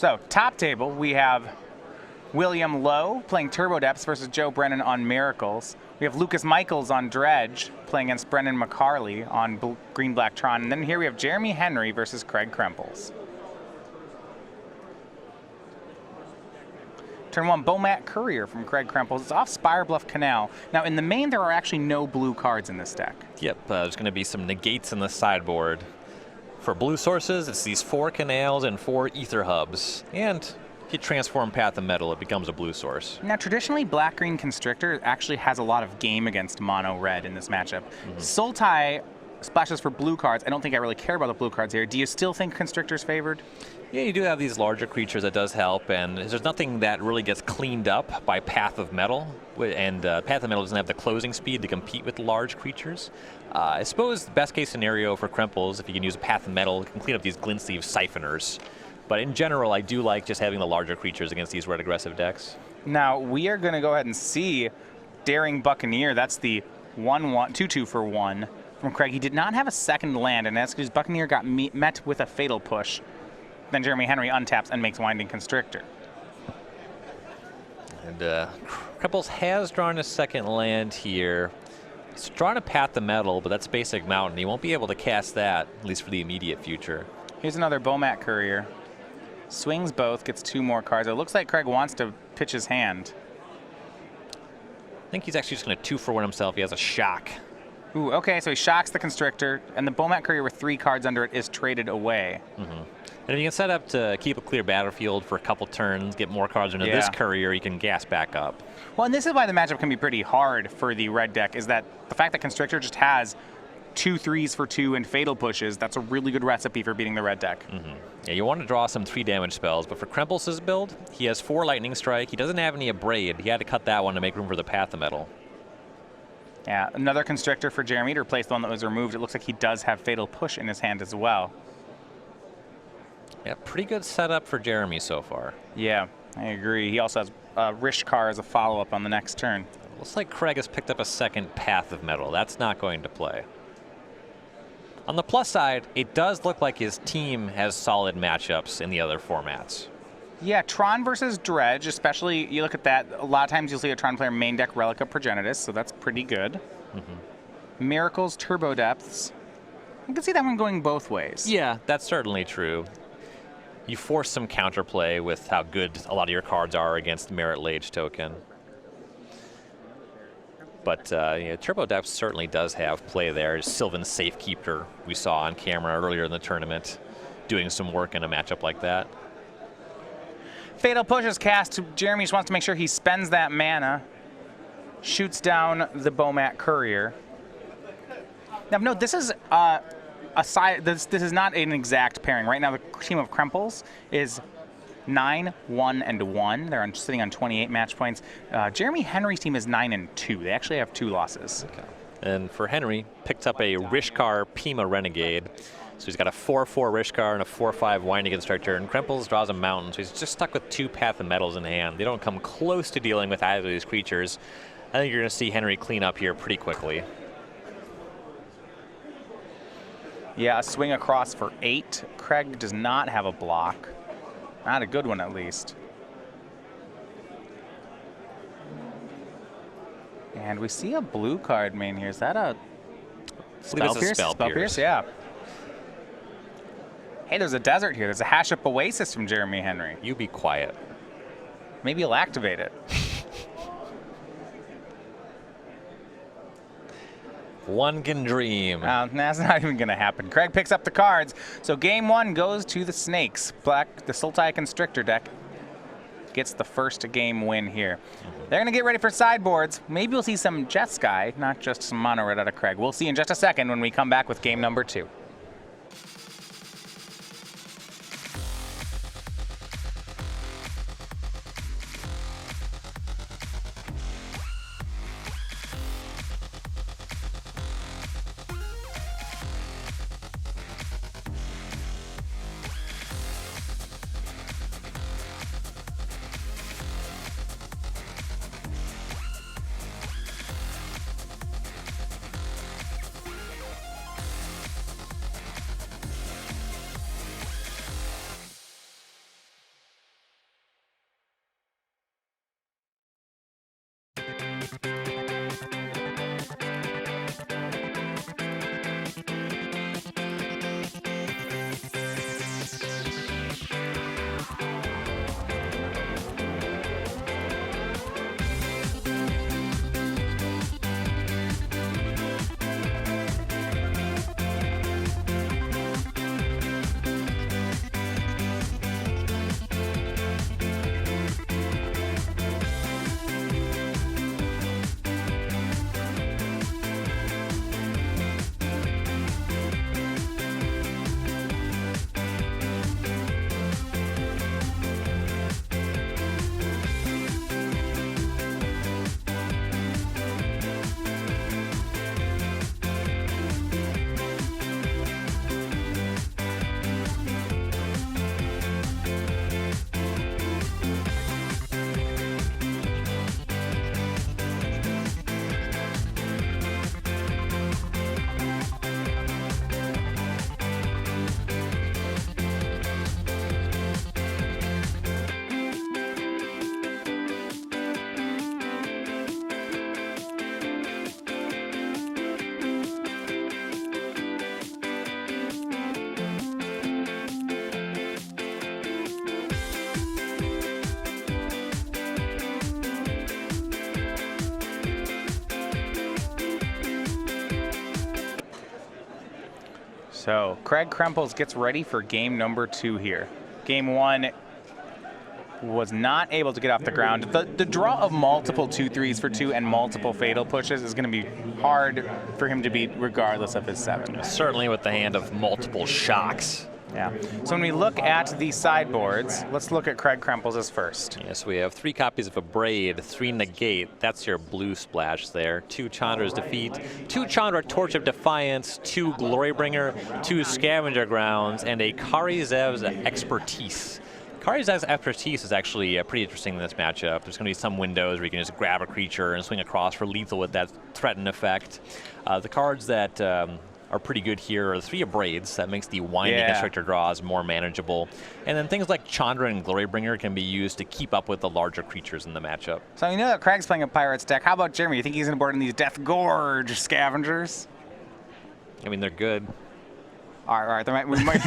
So, top table, we have William Lowe playing Turbo Depths versus Joe Brennan on Miracles. We have Lucas Michaels on Dredge playing against Brennan McCarley on Green-Black Tron. And then here we have Jeremy Henry versus Craig Krempels. Turn 1, Bomat Courier from Craig Krempels. It's off Spire Bluff Canal. Now, in the main, there are actually no blue cards in this deck. Yep, there's going to be some negates in the sideboard. For blue sources, it's these 4 canals and 4 ether hubs. And if you transform Path of Metal, it becomes a blue source. Now, traditionally, Black-Green Constrictor actually has a lot of game against mono-red in this matchup. Sultai splashes for blue cards. I don't think I really care about the blue cards here. Do you still think Constrictor's favored? Yeah, you do have these larger creatures that does help, and there's nothing that really gets cleaned up by Path of Metal, and Path of Metal doesn't have the closing speed to compete with large creatures. I suppose the best case scenario for Krempels, if you can use a Path of Metal, can clean up these Glint-Sleeve Siphoners. But in general, I do like just having the larger creatures against these red aggressive decks. Now, we are going to go ahead and see Daring Buccaneer. That's the 2/2 for 1 from Craig. He did not have a second land, and that's because Buccaneer got met with a Fatal Push. Then Jeremy Henry untaps and makes Winding Constrictor. And Krempels has drawn a second land here. He's drawn a Path of Metal, but that's Basic Mountain. He won't be able to cast that, at least for the immediate future. Here's another Bomat Courier. Swings both, gets 2 more cards. It looks like Craig wants to pitch his hand. I think he's actually just going to 2-for-1 himself. He has a shock. Ooh, okay, so he shocks the Constrictor, and the Bomat Courier with 3 cards under it is traded away. And if you can set up to keep a clear battlefield for a couple turns, get more cards into this Courier, you can gas back up. Well, and this is why the matchup can be pretty hard for the red deck, is that the fact that Constrictor just has 2 3s for 2 and Fatal Pushes, that's a really good recipe for beating the red deck. Yeah, you want to draw some 3 damage spells, but for Krempels' build, he has 4 Lightning Strike. He doesn't have any Abrade. He had to cut that one to make room for the Path of Metal. Yeah, another Constrictor for Jeremy to replace the one that was removed. It looks like he does have Fatal Push in his hand as well. Yeah, pretty good setup for Jeremy so far. Yeah, I agree. He also has Rishkar as a follow-up on the next turn. Looks like Craig has picked up a second Path of Metal. That's not going to play. On the plus side, it does look like his team has solid matchups in the other formats. Yeah, Tron versus Dredge, especially, you look at that, a lot of times you'll see a Tron player main deck Relic of Progenitus, so that's pretty good. Miracles, Turbo Depths. You can see that one going both ways. Yeah, that's certainly true. You force some counterplay with how good a lot of your cards are against Merit Lage token. But yeah, Turbo Depths certainly does have play there. Sylvan Safekeeper we saw on camera earlier in the tournament doing some work in a matchup like that. Fatal Push is cast. Jeremy just wants to make sure he spends that mana. Shoots down the Bomat Courier. Now, note, this is this is not an exact pairing. Right now, the team of Krempels is 9, 1, and 1. They're sitting on 28 match points. Jeremy Henry's team is 9 and 2. They actually have 2 losses. Okay. And for Henry, picked up a Rishkar Pima Renegade. So he's got a 4/4 Rishkar and a 4/5 Winding Constrictor, and Krempels draws a Mountain, so he's just stuck with 2 Path of Metals in hand. They don't come close to dealing with either of these creatures. I think you're going to see Henry clean up here pretty quickly. Yeah, a swing across for 8. Craig does not have a block. Not a good one, at least. And we see a blue card main here. Is that a Spell Pierce? Spell Pierce, yeah. Hey, there's a desert here. There's a Hash Up Oasis from Jeremy Henry. You be quiet. Maybe he'll activate it. One can dream. That's not even going to happen. Craig picks up the cards. So game 1 goes to the Snakes. The Sultai Constrictor deck gets the first game win here. They're going to get ready for sideboards. Maybe we'll see some Jeskai, not just some mono red out of Craig. We'll see in just a second when we come back with game number 2. So Craig Krempels gets ready for game number 2 here. Game 1 was not able to get off the ground. The draw of multiple 2-3s for 2 and multiple fatal pushes is going to be hard for him to beat regardless of his 7. Certainly with the hand of multiple shocks. Yeah. So when we look at the sideboards, let's look at Craig Krempels' first. Yes, we have 3 copies of Abrade, 3 Negate. That's your blue splash there. 2 Chandra's Defeat, 2 Chandra Torch of Defiance, 2 Glorybringer, 2 Scavenger Grounds, and a Karizev's Expertise. Karizev's Expertise is actually pretty interesting in this matchup. There's going to be some windows where you can just grab a creature and swing across for lethal with that threaten effect. The cards that are pretty good here are the 3 Abrades. That makes the Winding Constrictor draws more manageable. And then things like Chandra and Glorybringer can be used to keep up with the larger creatures in the matchup. So you know that Craig's playing a Pirates deck. How about Jeremy? You think he's going to board in these Death Gorge Scavengers? I mean, they're good. All right. We might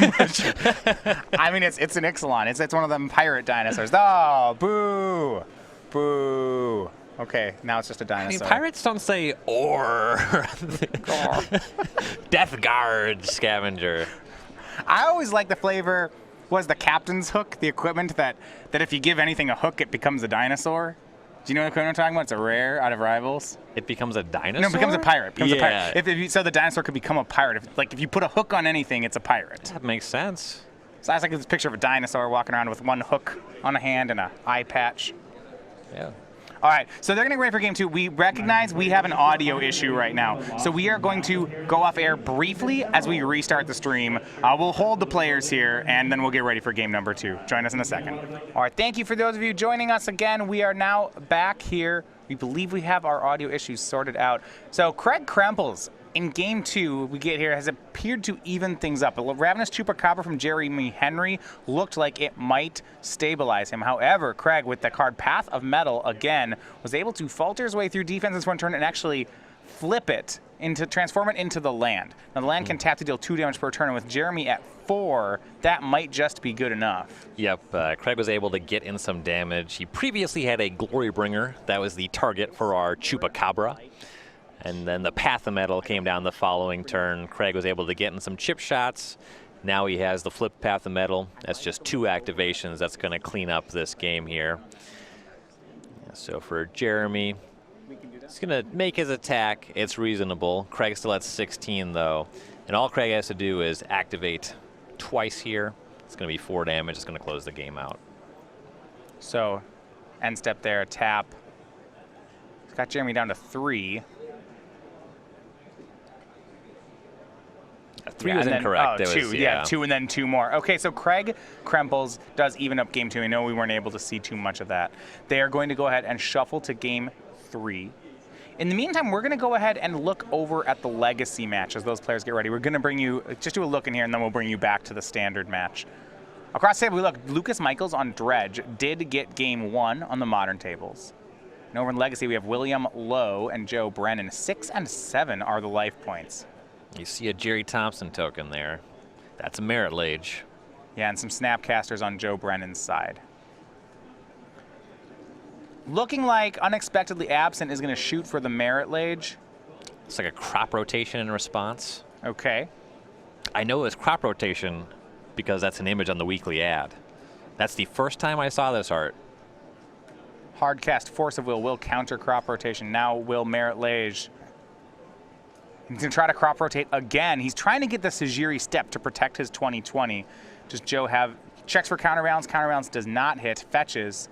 I mean, it's an Ixalan. It's one of them pirate dinosaurs. Oh, boo. Boo. Okay, now it's just a dinosaur. I mean, pirates don't say or. Death Guard Scavenger. I always like the flavor, was the captain's hook, the equipment that if you give anything a hook, it becomes a dinosaur. Do you know what I'm talking about? It's a rare out of Rivals. It becomes a dinosaur? No, it becomes a pirate. A pirate. So the dinosaur could become a pirate. If you put a hook on anything, it's a pirate. That makes sense. So that's like this picture of a dinosaur walking around with one hook on a hand and an eye patch. Yeah. All right, so they're going to go ready for game 2. We recognize we have an audio issue right now, so we are going to go off air briefly as we restart the stream. We'll hold the players here, and then we'll get ready for game number 2. Join us in a second. All right, thank you for those of you joining us again. We are now back here. We believe we have our audio issues sorted out. So Craig Krempels, in game 2, we get here, has appeared to even things up. A Ravenous Chupacabra from Jeremy Henry looked like it might stabilize him. However, Craig, with the card Path of Metal, again, was able to falter his way through defense this one turn and actually transform it into the land. Now, the land can tap to deal 2 damage per turn, and with Jeremy at 4, that might just be good enough. Yep, Craig was able to get in some damage. He previously had a Glorybringer. That was the target for our Chupacabra. And then the Path of Metal came down the following turn. Craig was able to get in some chip shots. Now he has the flip Path of Metal. That's just 2 activations. That's going to clean up this game here. So for Jeremy, he's going to make his attack. It's reasonable. Craig still at 16, though. And all Craig has to do is activate twice here. It's going to be 4 damage. It's going to close the game out. So end step there, tap. It's got Jeremy down to 3. 3 was incorrect. 2. Yeah, 2 and then 2 more. Okay, so Craig Krempels does even up game 2. I know we weren't able to see too much of that. They are going to go ahead and shuffle to game 3. In the meantime, we're going to go ahead and look over at the Legacy match as those players get ready. We're going to bring you, just do a look in here, and then we'll bring you back to the Standard match. Across the table, we look, Lucas Michaels on Dredge did get game 1 on the Modern tables. And over in Legacy, we have William Lowe and Joe Brennan. 6 and 7 are the life points. You see a Jerry Thompson token there. That's a Merit Lage. Yeah, and some Snapcasters on Joe Brennan's side. Looking like Unexpectedly Absent is going to shoot for the Merit Lage. It's like a crop rotation in response. Okay. I know it's crop rotation because that's an image on the weekly ad. That's the first time I saw this art. Hardcast Force of will counter crop rotation. Now will Merit Lage. He's going to try to crop rotate again. He's trying to get the Sajiri step to protect his 2020. Does Joe have checks for counterbalance does not hit, fetches.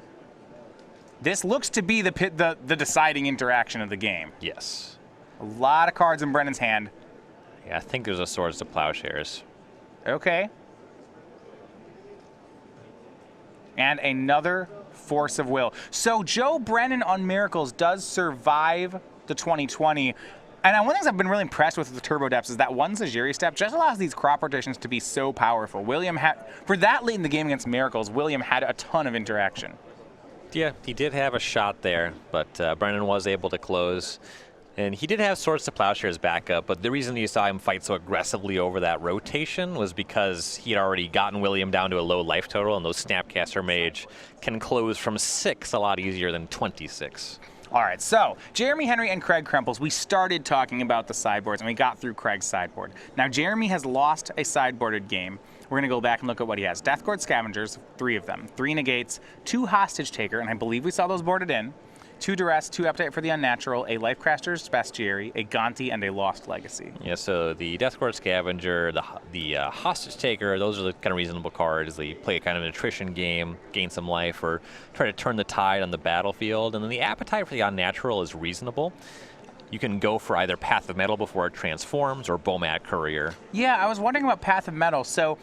This looks to be the deciding interaction of the game. Yes. A lot of cards in Brennan's hand. Yeah, I think there's a Swords to Plowshares. Okay. And another Force of Will. So Joe Brennan on Miracles does survive the 2020. And one of the things I've been really impressed with the Turbo Depths is that one Sajiri step just allows these crop rotations to be so powerful. William had, for that late in the game against Miracles, William had a ton of interaction. Yeah, he did have a shot there, but Brennan was able to close. And he did have Swords to Plowshares backup, but the reason you saw him fight so aggressively over that rotation was because he had already gotten William down to a low life total, and those Snapcaster Mage can close from 6 a lot easier than 26. All right, so Jeremy Henry and Craig Krempels, we started talking about the sideboards, and we got through Craig's sideboard. Now, Jeremy has lost a sideboarded game. We're going to go back and look at what he has. Deathguard Scavengers, 3 of them. 3 Negates, 2 Hostage Taker, and I believe we saw those boarded in. 2 Duress, 2 Appetite for the Unnatural, a Lifecrafters Bestiary, a Gonti, and a Lost Legacy. Yeah, so the Deathguard Scavenger, the Hostage Taker, those are the kind of reasonable cards. They play a kind of an attrition game, gain some life, or try to turn the tide on the battlefield. And then the Appetite for the Unnatural is reasonable. You can go for either Path of Metal before it transforms or Bomat Courier. Yeah, I was wondering about Path of Metal. So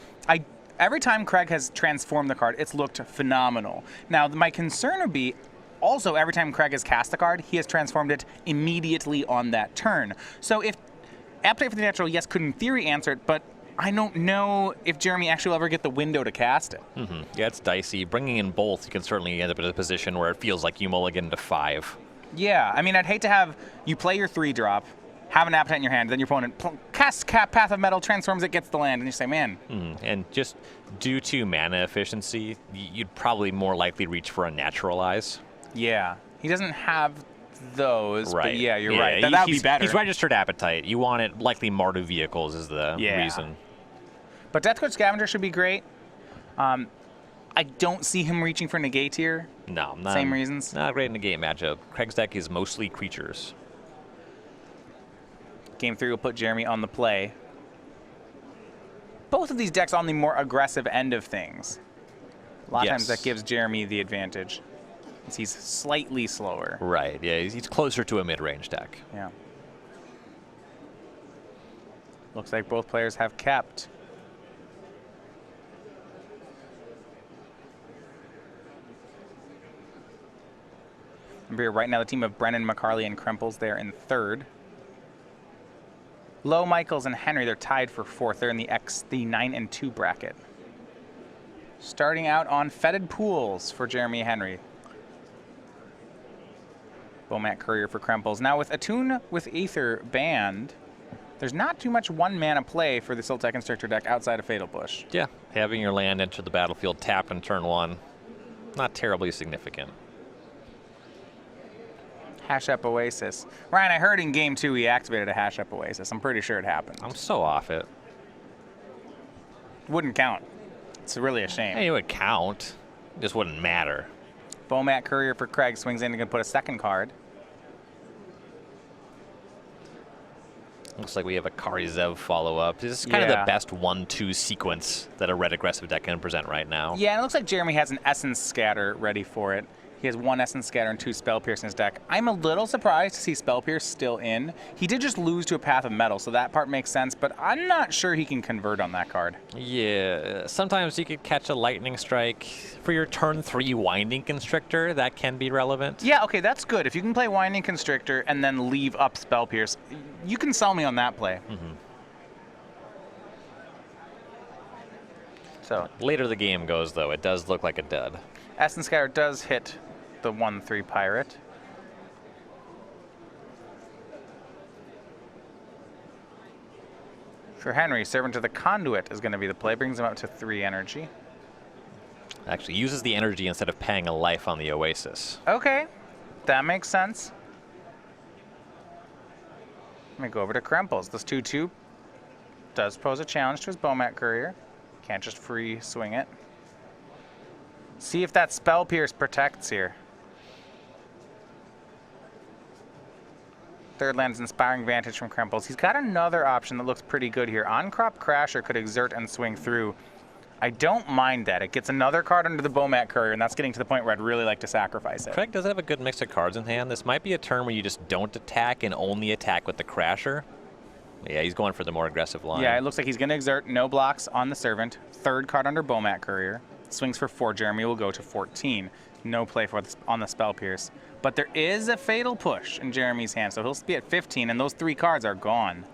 every time Craig has transformed the card, it's looked phenomenal. Now, my concern would be, also, every time Craig has cast the card, he has transformed it immediately on that turn. So if Appetite for the Natural, yes, could in theory answer it, but I don't know if Jeremy actually will ever get the window to cast it. Yeah, it's dicey. Bringing in both, you can certainly end up in a position where it feels like you mulligan to 5. Yeah, I mean, I'd hate to have you play your 3-drop, have an Appetite in your hand, then your opponent casts Path of Metal, transforms it, gets the land, and you say, man. And just due to mana efficiency, you'd probably more likely reach for a Naturalize. Yeah, he doesn't have those, right. but yeah, you're right. That would be better. He's registered Appetite. You want it likely Mardu vehicles is the reason. But Deathguard Scavenger should be great. I don't see him reaching for Negate here. No, same reasons. Not a great Negate matchup. Craig's deck is mostly creatures. Game 3 will put Jeremy on the play. Both of these decks on the more aggressive end of things. A lot of times that gives Jeremy the advantage. He's slightly slower. Right, yeah, he's closer to a mid-range deck. Yeah. Looks like both players have kept. Remember here, right now the team of Brennan, McCarley, and Krempels, they're in 3rd. Lowe, Michaels, and Henry, they're tied for 4th. They're in the 9 and 2 bracket. Starting out on Fetid Pools for Jeremy Henry. Bomat Courier for Krempels. Now with Attune with Aether banned, there's not too much 1-mana play for the Siltec Constrictor deck outside of Fatal Push. Yeah, having your land enter the battlefield tapped in turn 1, not terribly significant. Hash Up Oasis. Ryan, I heard in Game 2 he activated a Hash Up Oasis. I'm pretty sure it happened. I'm so off it. Wouldn't count. It's really a shame. Hey, it would count. It just wouldn't matter. Bomat Courier for Craig swings in and can put a 2nd card. Looks like we have a Kari Zev follow-up. This is kind of the best 1-2 sequence that a red aggressive deck can present right now. Yeah, and it looks like Jeremy has an Essence Scatter ready for it. He has 1 Essence Scatter and 2 Spell Pierce in his deck. I'm a little surprised to see Spell Pierce still in. He did just lose to a Path of Metal, so that part makes sense, but I'm not sure he can convert on that card. Yeah, sometimes you could catch a Lightning Strike. For your turn 3 Winding Constrictor, that can be relevant. Yeah, okay, that's good. If you can play Winding Constrictor and then leave up Spell Pierce, you can sell me on that play. So later the game goes, though, it does look like a dud. Essence Scatter does hit the 1/3 pirate. For Henry, Servant of the Conduit is going to be the play. Brings him up to 3 energy. Actually uses the energy instead of paying a life on the Oasis. Okay, that makes sense. Let me go over to Krempels. This 2/2 does pose a challenge to his Bomat Courier. Can't just free swing it. See if that Spell Pierce protects here. 3rd land's Inspiring Vantage from Krempels. He's got another option that looks pretty good here. On-Crop Crasher could exert and swing through. I don't mind that. It gets another card under the Bomat Courier, and that's getting to the point where I'd really like to sacrifice it. Craig does have a good mix of cards in hand. This might be a turn where you just don't attack and only attack with the Crasher. Yeah, he's going for the more aggressive line. Yeah, it looks like he's going to exert no blocks on the Servant. 3rd card under Bomat Courier. Swings for 4. Jeremy will go to 14. No play for on the Spell Pierce. But there is a Fatal Push in Jeremy's hand, so he'll be at 15, and those 3 cards are gone.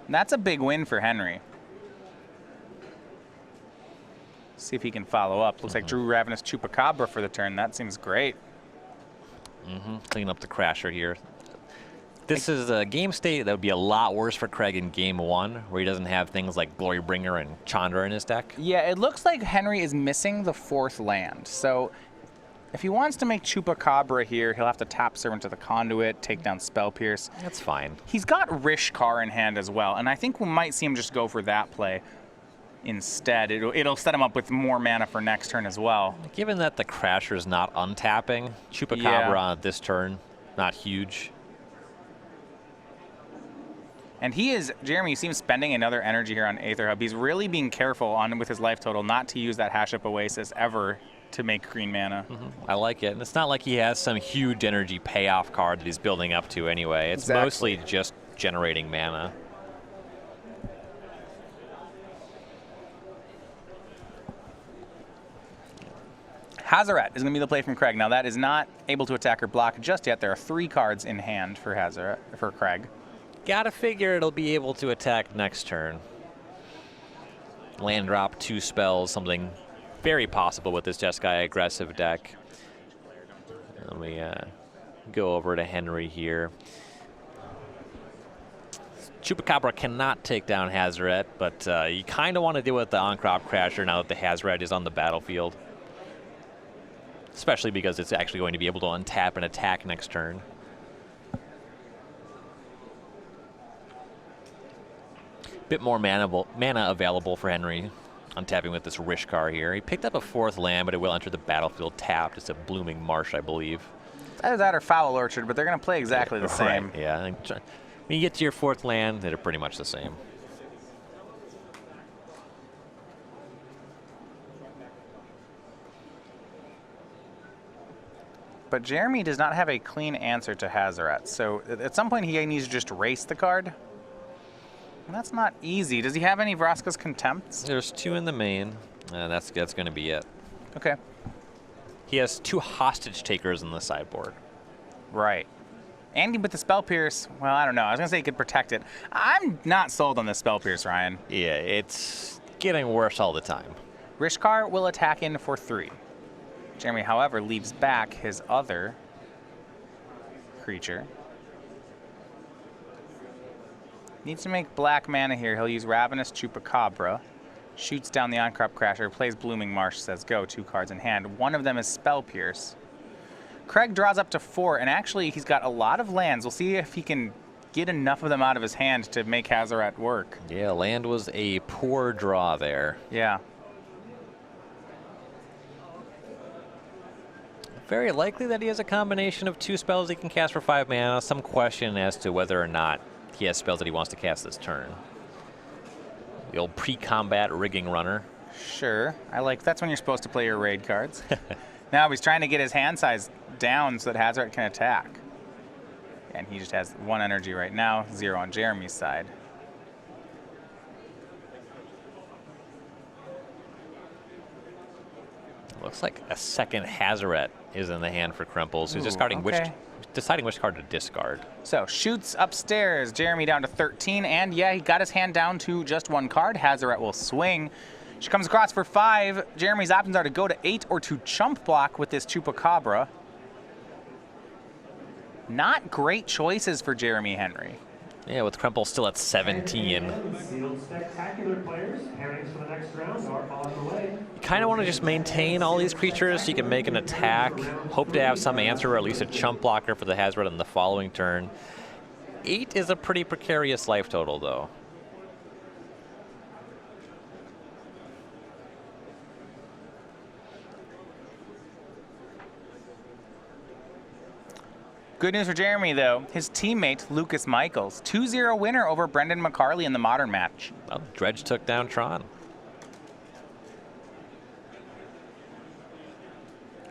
And that's a big win for Henry. See if he can follow up. Looks like Drew Ravenous Chupacabra for the turn. That seems great. Clean up the Crasher here. This is a game state that would be a lot worse for Craig in game 1, where he doesn't have things like Glorybringer and Chandra in his deck. Yeah, it looks like Henry is missing the 4th land. So If he wants to make Chupacabra here, he'll have to tap Servant to the Conduit, take down Spell Pierce. That's fine. He's got Rishkar in hand as well, and I think we might see him just go for that play instead. It'll set him up with more mana for next turn as well. Given that the Crasher's not untapping, Chupacabra on this turn, not huge. And he is, Jeremy, you see him spending another energy here on Aether Hub. He's really being careful with his life total not to use that Hash Up Oasis ever to make green mana. I like it. And it's not like he has some huge energy payoff card that he's building up to anyway. It's mostly just generating mana. Hazoret is going to be the play from Craig. Now, that is not able to attack or block just yet. There are 3 cards in hand for Craig. Gotta figure it'll be able to attack next turn. Land drop 2 spells, something very possible with this Jeskai aggressive deck. Let me go over to Henry here. Chupacabra cannot take down Hazoret, but you kind of want to deal with the on-crop Crasher now that the Hazoret is on the battlefield. Especially because it's actually going to be able to untap and attack next turn. Bit more mana available for Henry. Untapping with this Rishkar here. He picked up a 4th land, but it will enter the battlefield tapped. It's a Blooming Marsh, I believe. Either that or Foul Orchard, but they're going to play exactly the same. Right, yeah. When you get to your 4th land, they're pretty much the same. But Jeremy does not have a clean answer to Hazoret, so at some point he needs to just race the card. And that's not easy. Does he have any Vraska's Contempts? There's 2 in the main, and that's going to be it. Okay. He has 2 Hostage Takers in the sideboard. Right. And with the Spell Pierce, well, I don't know. I was going to say he could protect it. I'm not sold on the Spell Pierce, Ryan. Yeah, it's getting worse all the time. Rishkar will attack in for 3. Jeremy, however, leaves back his other creature. Needs to make black mana here. He'll use Ravenous Chupacabra. Shoots down the on-crop Crasher. Plays Blooming Marsh. Says go. 2 cards in hand. One of them is Spell Pierce. Craig draws up to 4, and actually he's got a lot of lands. We'll see if he can get enough of them out of his hand to make Hazoret work. Yeah, land was a poor draw there. Yeah. Very likely that he has a combination of 2 spells he can cast for 5 mana. Some question as to whether or not he has spells that he wants to cast this turn. The old pre-combat Rigging Runner. Sure. That's when you're supposed to play your raid cards. Now he's trying to get his hand size down so that Hazoret can attack. And he just has 1 energy right now, 0 on Jeremy's side. Looks like a second Hazoret is in the hand for Krempels, who's deciding which card to discard. So shoots upstairs, Jeremy down to 13, and yeah, he got his hand down to just 1 card. Hazoret will swing. She comes across for 5. Jeremy's options are to go to 8 or to chump block with this Chupacabra. Not great choices for Jeremy Henry. Yeah, with Krempels still at 17. Spectacular players. Pairings for the next round are on the way. You kind of want to just maintain all these creatures so you can make an attack. Hope to have some answer or at least a chump blocker for the Hazoret on the following turn. 8 is a pretty precarious life total, though. Good news for Jeremy, though. His teammate, Lucas Michaels, 2-0 winner over Brendan McCarley in the Modern match. Well, Dredge took down Tron.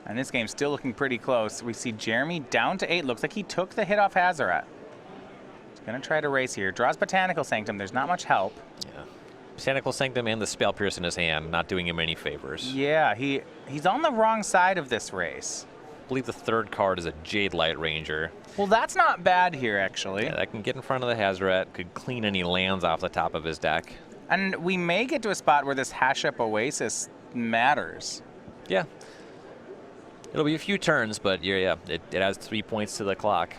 And this game's still looking pretty close. We see Jeremy down to 8. Looks like he took the hit off Hazoret. He's going to try to race here. Draws Botanical Sanctum. There's not much help. Yeah. Botanical Sanctum and the Spell Pierce in his hand, not doing him any favors. Yeah, he's on the wrong side of this race. I believe the 3rd card is a Jade Light Ranger. Well, that's not bad here, actually. Yeah, that can get in front of the Hazoret, could clean any lands off the top of his deck. And we may get to a spot where this Hash Up Oasis matters. Yeah. It'll be a few turns, but yeah, it adds 3 points to the clock.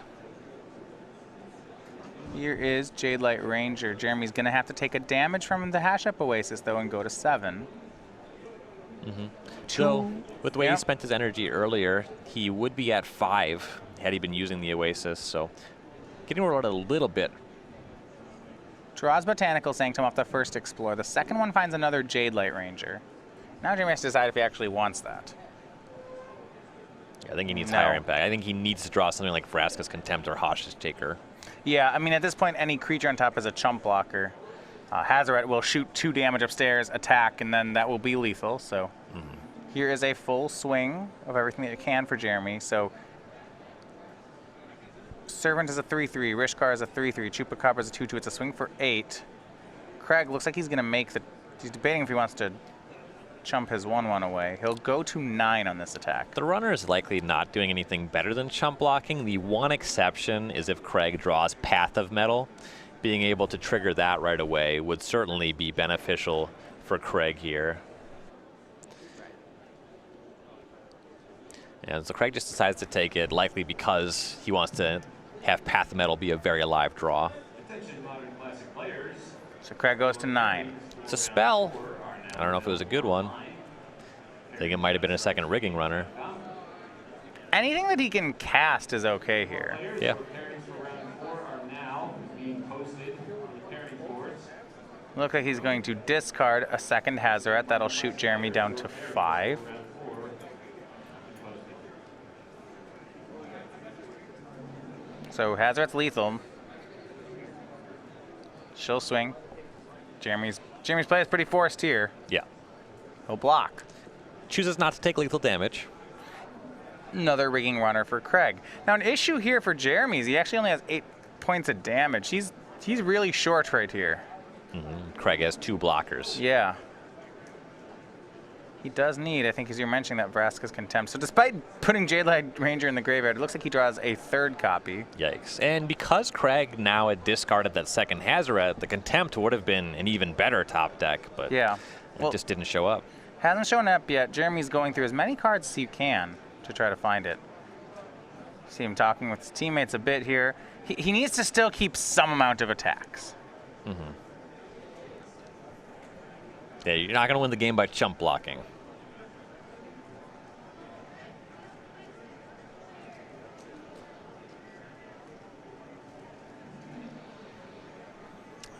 Here is Jade Light Ranger. Jeremy's going to have to take a damage from the Hash Up Oasis, though, and go to 7. So, with the way he spent his energy earlier, he would be at 5 had he been using the Oasis, so getting rid of a little bit. Draws Botanical Sanctum off the first Explore. The second one finds another Jade Light Ranger. Now Jeremy has to decide if he actually wants that. I think he needs higher impact. I think he needs to draw something like Vraska's Contempt or Hostage Taker. Yeah, I mean, at this point, any creature on top is a chump blocker. Hazoret will shoot 2 damage upstairs, attack, and then that will be lethal. So here is a full swing of everything that you can for Jeremy. So Servant is a 3/3, Rishkar is a 3/3, Chupacabra is a 2/2. It's a swing for 8. Craig looks like he's going to make the... He's debating if he wants to chump his 1/1 away. He'll go to 9 on this attack. The runner is likely not doing anything better than chump blocking. The one exception is if Craig draws Path of Metal. Being able to trigger that right away would certainly be beneficial for Craig here. And so Craig just decides to take it, likely because he wants to have Path of Metal be a very alive draw. So Craig goes to 9. It's a spell. I don't know if it was a good one. I think it might have been a second rigging runner. Anything that he can cast is okay here. Yeah. Looks like he's going to discard a second Hazoret. That'll shoot Jeremy down to 5. So Hazoret's lethal. She'll swing. Jeremy's play is pretty forced here. Yeah. He'll block. Chooses not to take lethal damage. Another rigging runner for Craig. Now an issue here for Jeremy is he actually only has 8 points of damage. He's really short right here. Craig has 2 blockers. Yeah. He does need, I think, as you're mentioning, that Vraska's Contempt. So despite putting Jade Light Ranger in the graveyard, it looks like he draws a 3rd copy. Yikes. And because Craig now had discarded that second Hazoret, the Contempt would have been an even better top deck, but yeah, it just didn't show up. Hasn't shown up yet. Jeremy's going through as many cards as he can to try to find it. See him talking with his teammates a bit here. He needs to still keep some amount of attacks. Yeah, you're not going to win the game by chump blocking.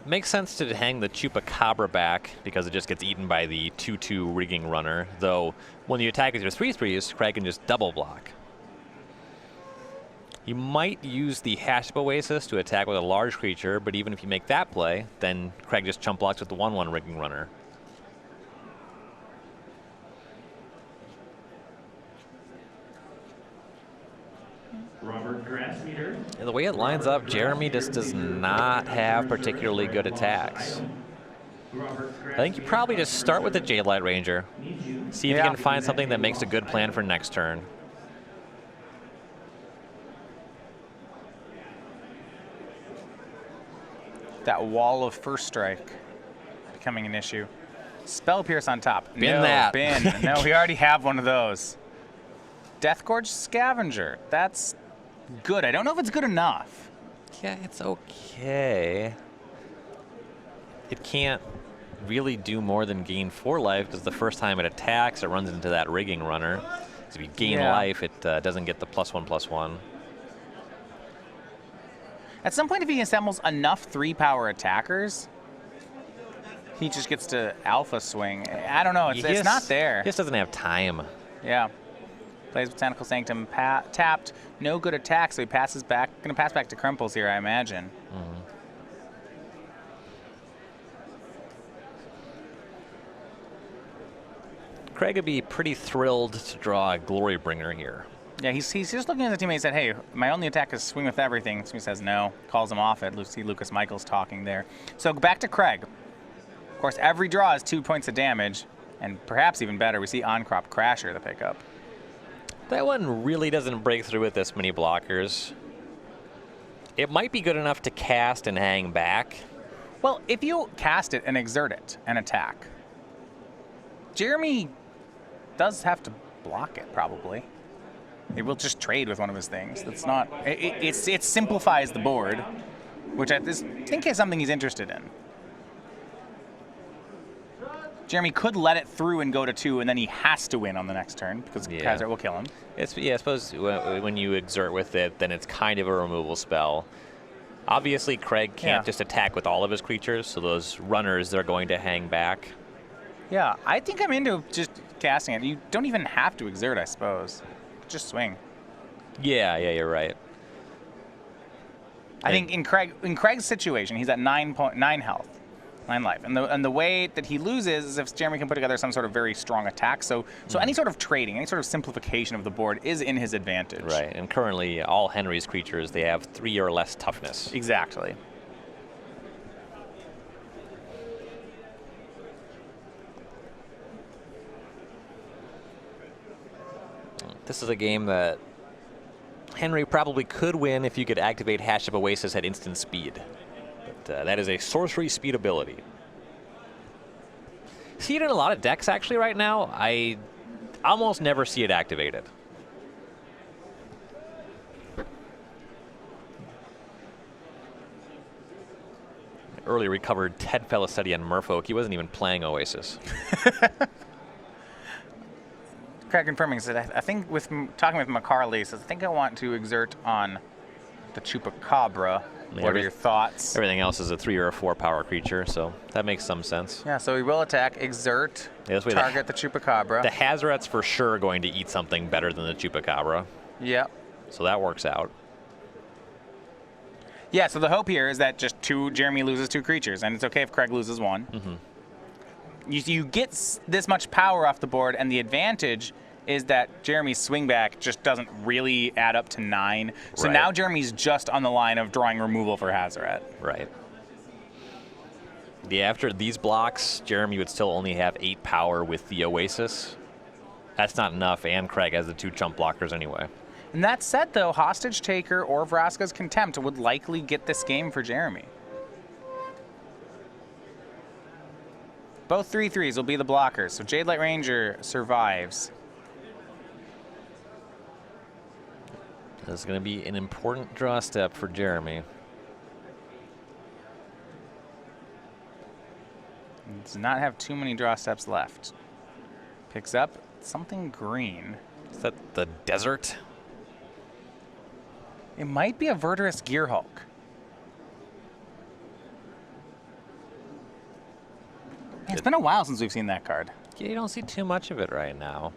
Makes sense to hang the Chupacabra back because it just gets eaten by the 2/2 rigging runner, though when you attack with your 3/3s, Craig can just double block. You might use the Hasp Oasis to attack with a large creature, but even if you make that play, then Craig just chump blocks with the 1/1 rigging runner. And the way it lines up, Jeremy just does not have particularly good attacks. I think you probably just start with the Jade Light Ranger. See if you can find something that makes a good plan for next turn. That wall of first strike becoming an issue. Spell Pierce on top. Bin that. Bin. No, we already have one of those. Deathgorge Scavenger. That's good. I don't know if it's good enough. Yeah, it's okay. It can't really do more than gain 4 life because the first time it attacks, it runs into that rigging runner. So if you gain life, it doesn't get the +1/+1. At some point, if he assembles enough 3-power attackers, he just gets to alpha swing. I don't know. It's not there. He just doesn't have time. Yeah. Plays Botanical Sanctum, tapped. No good attack, so he passes back. Going to pass back to Krempels here, I imagine. Craig would be pretty thrilled to draw a Glorybringer here. Yeah, he's just looking at the teammate and said, hey, my only attack is swing with everything. So he says no, calls him off it. See Lucas Michaels talking there. So back to Craig. Of course, every draw is 2 points of damage, and perhaps even better, we see On-Crop Crasher the pickup. That one really doesn't break through with this many blockers. It might be good enough to cast and hang back. Well, if you cast it and exert it and attack, Jeremy does have to block it, probably. It will just trade with one of his things. That's not... It simplifies the board, which I think is something he's interested in. Jeremy could let it through and go to 2, and then he has to win on the next turn because Hazard will kill him. Yeah, I suppose when you exert with it, then it's kind of a removal spell. Obviously, Craig can't just attack with all of his creatures, so those runners, they're going to hang back. Yeah, I think I'm into just casting it. You don't even have to exert, I suppose. Just swing. Yeah, you're right. I think in Craig's situation, he's at 9 health, 9 life, and the way that he loses is if Jeremy can put together some sort of very strong attack. So any sort of trading, any sort of simplification of the board is in his advantage. Right, and currently all Henry's creatures, they have 3 or less toughness. Exactly. This is a game that Henry probably could win if you could activate Hash of Oasis at instant speed. But that is a sorcery speed ability. See it in a lot of decks actually right now. I almost never see it activated. Early recovered Ted Felicetti and Merfolk. He wasn't even playing Oasis. Craig confirming said, I think with talking with McCarley, says, I think I want to exert on the Chupacabra. What are your thoughts? Everything else is a 3 or a 4 power creature, so that makes some sense. Yeah, so he will attack, exert, target the Chupacabra. The Hazoret's for sure going to eat something better than the Chupacabra. Yep. So that works out. Yeah, so the hope here is that just Jeremy loses 2 creatures, and it's okay if Craig loses 1. Mm-hmm. You get this much power off the board, and the advantage is that Jeremy's swing back just doesn't really add up to 9. So now Jeremy's just on the line of drawing removal for Hazoret. Right. Yeah, after these blocks, Jeremy would still only have 8 power with the Oasis. That's not enough, and Craig has the 2 chump blockers anyway. And that said, though, Hostage Taker or Vraska's Contempt would likely get this game for Jeremy. Both 3/3s will be the blockers, so Jade Light Ranger survives. This is going to be an important draw step for Jeremy. He does not have too many draw steps left. Picks up something green. Is that the desert? It might be a Verdurous Gearhulk. It's been a while since we've seen that card. Yeah, you don't see too much of it right now.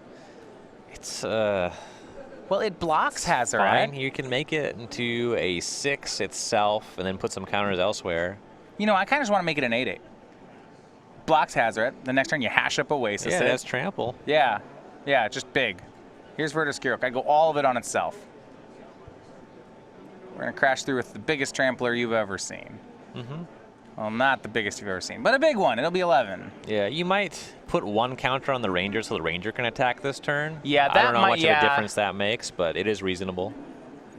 It's well, it blocks Hazoret. fine. You can make it into a 6 itself and then put some counters elsewhere. You know, I kind of just want to make it an 8/8. Blocks Hazoret. The next turn you hash up Oasis. Yeah, that's trample. Yeah, just big. Here's Verdurous Gearhulk. I go all of it on itself. We're gonna crash through with the biggest trampler you've ever seen. Mm-hmm. Well, not the biggest you've ever seen, but a big one. It'll be 11. Yeah, you might put 1 counter on the Ranger so the Ranger can attack this turn. Yeah, that I don't know how might, much of a difference that makes, but it is reasonable.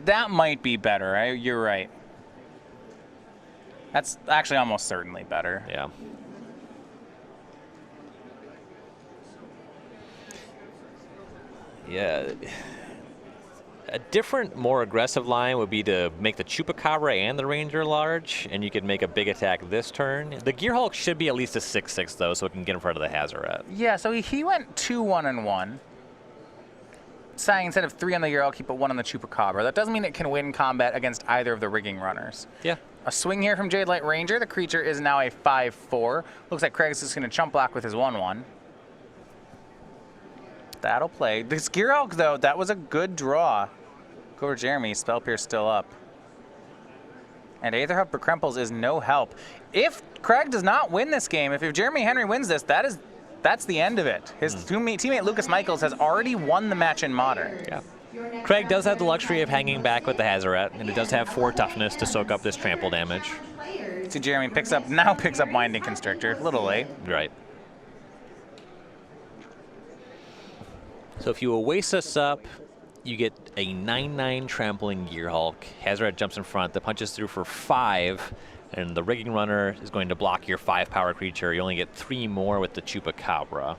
That might be better. You're right. That's actually almost certainly better. Yeah. Yeah. A different, more aggressive line would be to make the Chupacabra and the Ranger large, and you could make a big attack this turn. The Gearhulk should be at least a 6/6 though, so it can get in front of the Hazoret. Yeah, so he went 2-1-1. Saying instead of 3 on the Gearhulk, he put 1 on the Chupacabra. That doesn't mean it can win combat against either of the rigging runners. Yeah. A swing here from Jade Light Ranger. The creature is now a 5/4. Looks like Craig's just going to chump block with his 1/1. That'll play. This Gearhulk, though, that was a good draw. Go over Jeremy. Spell Pierce still up. And Aetherhub for Krempels is no help. If Craig does not win this game, if Jeremy Henry wins this, that's the end of it. His teammate Lucas Michaels has already won the match in Modern. Yeah. Craig does have the luxury of hanging back with the Hazoret, and it does have 4 toughness to soak up this trample damage. See, Jeremy picks up Winding Constrictor. A little late. Right. So if you Oasis up, you get a 9/9 trampling Gearhulk. Hazoret jumps in front, that punches through for 5, and the Rigging Runner is going to block your 5-power creature. You only get 3 more with the Chupacabra.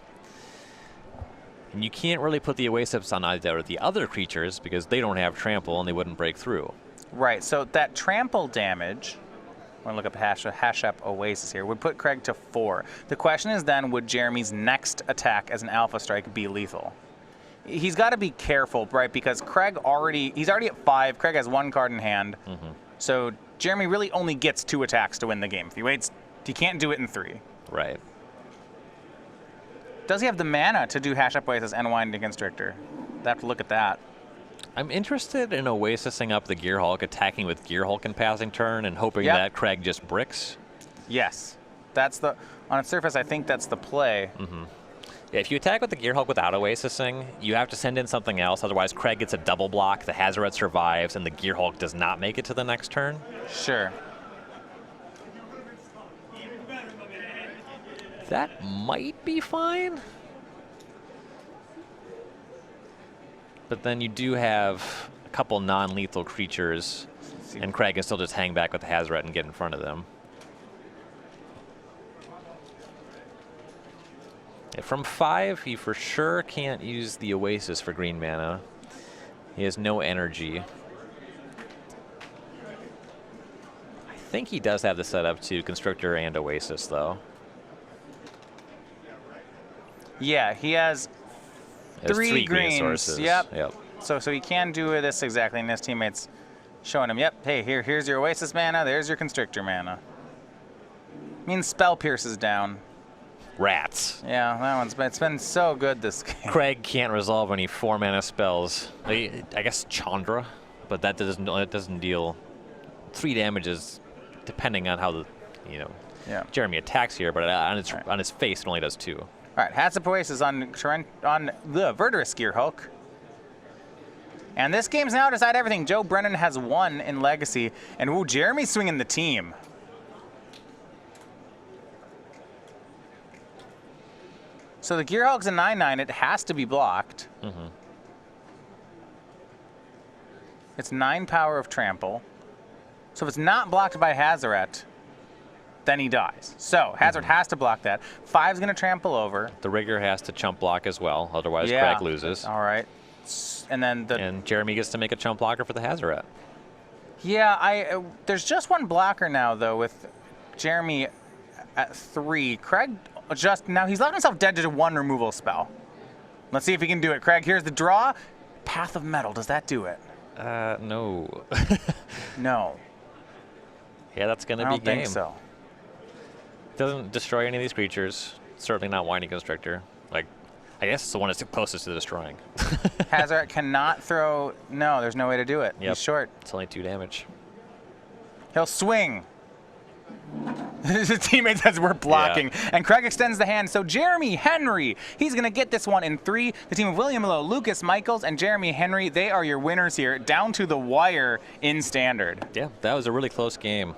And you can't really put the Oasis on either of the other creatures because they don't have trample and they wouldn't break through. Right, so that trample damage want to look up Hashep Oasis here. Would put Craig to 4. The question is then, would Jeremy's next attack as an Alpha Strike be lethal? He's got to be careful, right? Because he's already at 5. Craig has 1 card in hand. So Jeremy really only gets 2 attacks to win the game. If he waits, he can't do it in 3. Right. Does he have the mana to do Hashep Oasis and Winding Constrictor? They have to look at that. I'm interested in Oasising up the Gearhulk, attacking with Gearhulk in passing turn, and hoping that Craig just bricks. Yes. That's on its surface, I think that's the play. Yeah, if you attack with the Gearhulk without Oasising, you have to send in something else. Otherwise, Craig gets a double block, the Hazoret survives, and the Gearhulk does not make it to the next turn. Sure. That might be fine. But then you do have a couple non-lethal creatures, and Craig can still just hang back with the Hazoret and get in front of them. Yeah, from 5, he for sure can't use the Oasis for green mana. He has no energy. I think he does have the setup to Constrictor and Oasis, though. Yeah, he has three green greens. sources. Yep. So he can do this exactly, and his teammates showing him, yep, hey, here's your Oasis mana, there's your Constrictor mana. Means Spell Pierce is down. Rats. Yeah, it's been so good this game. Craig can't resolve any 4-mana spells. I guess Chandra, but that doesn't deal 3 damages, depending on how Jeremy attacks here. But on his face, it only does 2. All right, Hashep Oasis on the Verdurous Gearhulk. And this game's now decide everything. Joe Brennan has 1 in Legacy, and Jeremy's swinging the team. So the Gearhulk's a 9/9. It has to be blocked. It's 9 power of Trample. So if it's not blocked by Hazoret, then he dies. So Hazoret has to block that. 5's going to trample over. The Rigger has to chump block as well, otherwise Craig loses. All right. And then and Jeremy gets to make a chump blocker for the Hazoret. Yeah, there's just 1 blocker now, though, with Jeremy at 3. Craig now he's left himself dead to 1 removal spell. Let's see if he can do it. Craig, here's the draw. Path of Metal, does that do it? No. No. Yeah, that's going to be game. I don't think so. Doesn't destroy any of these creatures. Certainly not Winding Constrictor. Like, I guess it's the one that's closest to destroying. Hazoret cannot throw. No, there's no way to do it. Yep. He's short. It's only 2 damage. He'll swing. His teammates as we're blocking. And Craig extends the hand. So Jeremy Henry, he's going to get this one in 3. The team of William Lowe, Lucas Michaels, and Jeremy Henry, they are your winners here, down to the wire in Standard. Yeah, that was a really close game.